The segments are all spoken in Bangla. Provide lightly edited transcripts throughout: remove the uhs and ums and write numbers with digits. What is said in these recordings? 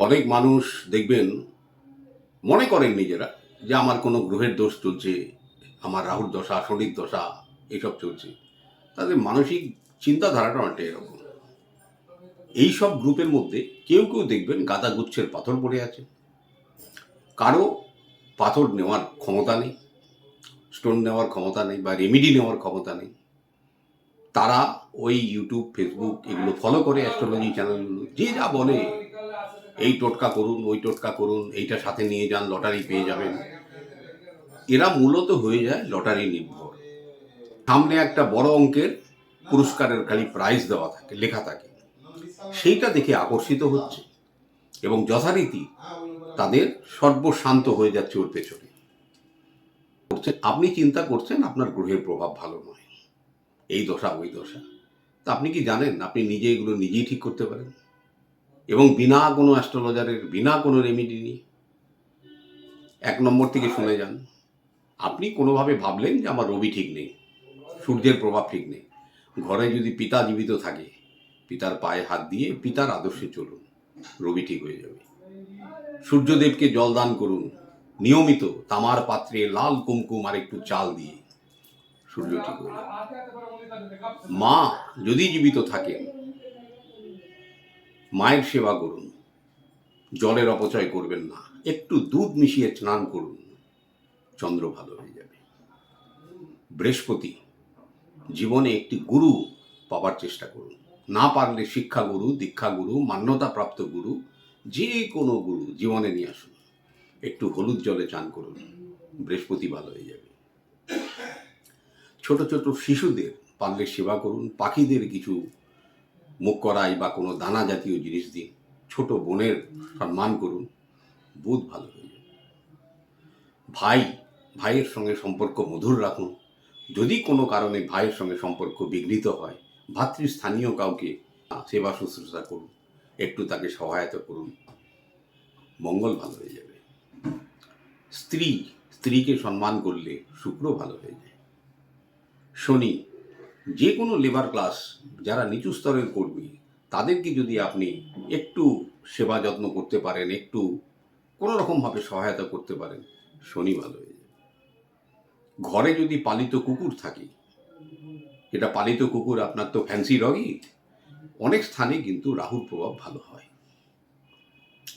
অনেক মানুষ দেখবেন মনে করেন নিজেরা যে আমার কোনো গ্রহের দোষ চলছে, আমার রাহুর দশা, শনির দশা এসব চলছে। তাদের মানসিক চিন্তাধারাটা অনেকটা এরকম। এই সব গ্রুপের মধ্যে কেউ কেউ দেখবেন গাদা গুচ্ছের পাথর পড়ে আছে, কারো পাথর নেওয়ার ক্ষমতা নেই, স্টোন নেওয়ার ক্ষমতা নেই বা রেমিডি নেওয়ার ক্ষমতা নেই। তারা ওই ইউটিউব, ফেসবুক এগুলো ফলো করে, অ্যাস্ট্রোলজি চ্যানেলগুলো যে যা বলে, এই টোটকা করুন, ওই টোটকা করুন, এইটা সাথে নিয়ে যান, লটারি পেয়ে যাবেন। এরা মূলত হয়ে যায় লটারি নির্ভর। সামনে একটা বড় অঙ্কের পুরস্কারের খালি প্রাইজ দেওয়া থাকে, লেখা থাকে, সেইটা দেখে আকর্ষিত হচ্ছে এবং যথারীতি তাদের সর্বশান্ত হয়ে যাচ্ছে ওর পেছনে। আপনি চিন্তা করছেন আপনার গ্রহের প্রভাব ভালো নয়, এই দশা ওই দশা, তা আপনি কি জানেন আপনি নিজে এগুলো নিজেই ঠিক করতে পারেন এবং বিনা কোনো অ্যাস্ট্রোলজারের, বিনা কোনো রেমিডি নিয়ে। 1 নম্বর থেকে শুনে যান। আপনি কোনোভাবে ভাবলেন যে আমার রবি ঠিক নেই, সূর্যের প্রভাব ঠিক নেই, ঘরে যদি পিতা জীবিত থাকে পিতার পায়ে হাত দিয়ে পিতার আদর্শে চলুন, রবি ঠিক হয়ে যাবে। সূর্যদেবকে জল দান করুন নিয়মিত, তামার পাত্রে লাল কুমকুম আর একটু চাল দিয়ে, সূর্য ঠিক হয়ে যাবে। মা যদি জীবিত থাকেন মায়ের সেবা করুন, জলের অপচয় করবেন না, একটু দুধ মিশিয়ে স্নান করুন, চন্দ্র ভালো হয়ে যাবে। বৃহস্পতি, জীবনে একটি গুরু পাবার চেষ্টা করুন, না পারলে শিক্ষাগুরু, দীক্ষাগুরু, মান্যতাপ্রাপ্ত গুরু, যে কোনো গুরু জীবনে নিয়ে আসুন, একটু হলুদ জলে চান করুন, বৃহস্পতি ভালো হয়ে যাবে। ছোট ছোট শিশুদের পারলে সেবা করুন, পাখিদের কিছু মুখ করাই বা কোনো দানা জাতীয় জিনিস দিন, ছোট বোনের সম্মান করুন, বুধ ভালো হয়ে যাবে। ভাইয়ের সঙ্গে সম্পর্ক মধুর রাখুন, যদি কোনো কারণে ভাইয়ের সঙ্গে সম্পর্ক বিঘ্নিত হয় ভাতৃস্থানীয় কাউকে সেবা শুশ্রূষা করুন, একটু তাকে সহায়তা করুন, মঙ্গল ভালো হয়ে যাবে। স্ত্রীকে সম্মান করলে শুক্র ভালো হয়ে যায়। শনি, যে কোনো লেবার ক্লাস যারা নিচু স্তরের কর্মী তাদেরকে যদি আপনি একটু সেবা যত্ন করতে পারেন, একটু কোনো রকমভাবে সহায়তা করতে পারেন, শনি ভালো হয়ে যাবে। ঘরে যদি পালিত কুকুর থাকে, এটা পালিত কুকুর আপনার তো ফ্যান্সি ডগই, অনেক স্থানে কিন্তু রাহুর প্রভাব ভালো হয়।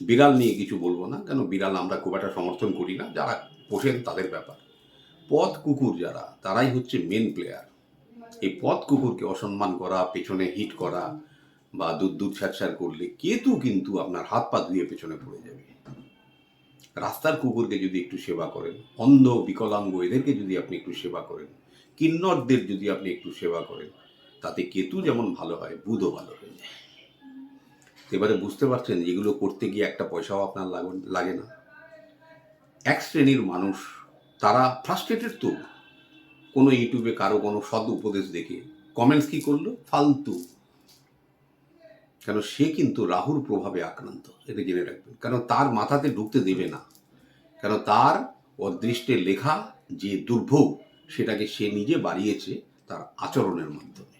বিড়াল নিয়ে কিছু বলবো না, কেন বিড়াল আমরা খুব একটা সমর্থন করি না, যারা পোষেন তাদের ব্যাপার। পথ কুকুর যারা, তারাই হচ্ছে মেন প্লেয়ার। এই পথ কুকুরকে অসম্মান করা, পেছনে হিট করা বা দুধ ছ্যাঁচড় করলে কেতু কিন্তু আপনার হাত পা ধুয়ে পেছনে পড়ে যাবে। রাস্তার কুকুরকে যদি একটু সেবা করেন, অন্ধ বিকলাঙ্গ এদেরকে যদি আপনি একটু সেবা করেন, কিন্নরদের যদি আপনি একটু সেবা করেন, তাতে কেতু যেমন ভালো হয় বুধও ভালো হয়ে যায়। এবারে বুঝতে পারছেন এগুলো করতে গিয়ে একটা পয়সাও আপনার লাগে না। এক শ্রেণীর মানুষ তারা ফ্রাস্ট্রেটেড, তো কোনো ইউটিউবে কারো কোনো সৎ উপদেশ দেখে কমেন্টস কি করলো, ফালতু, কেন সে কিন্তু রাহুর প্রভাবে আক্রান্ত, এটা জেনে রাখবেন। কারণ তার মাথাতে ঢুকতে দেবে না, কেন তার অদৃষ্টে লেখা যে দুর্ভোগ সেটাকে সে নিজে বাড়িয়েছে তার আচরণের মাধ্যমে।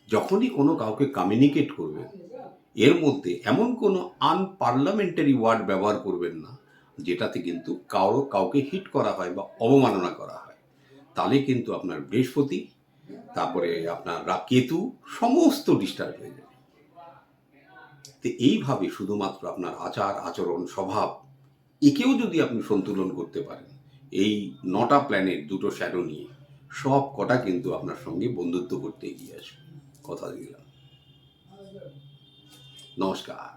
যখনই কোনো কাউকে কমিউনিকেট করবেন, এর মধ্যে এমন কোনো আনপার্লামেন্টারি ওয়ার্ড ব্যবহার করবেন না যেটাতে কিন্তু কাউকে হিট করা হয় বা অবমাননা করা হয়, তাহলে কিন্তু আপনার বৃহস্পতি, তারপরে আপনার কেতু সমস্ত ডিস্টার্ব হয়ে যাবে। তো এইভাবে শুধুমাত্র আপনার আচার আচরণ স্বভাব একেও যদি আপনি সন্তুলন করতে পারেন, এই 9টা প্ল্যানেট 2টো শ্যাডো নিয়ে সব কটা কিন্তু আপনার সঙ্গে বন্ধুত্ব করতে এগিয়ে আসবে, কথা দিলাম। নমস্কার।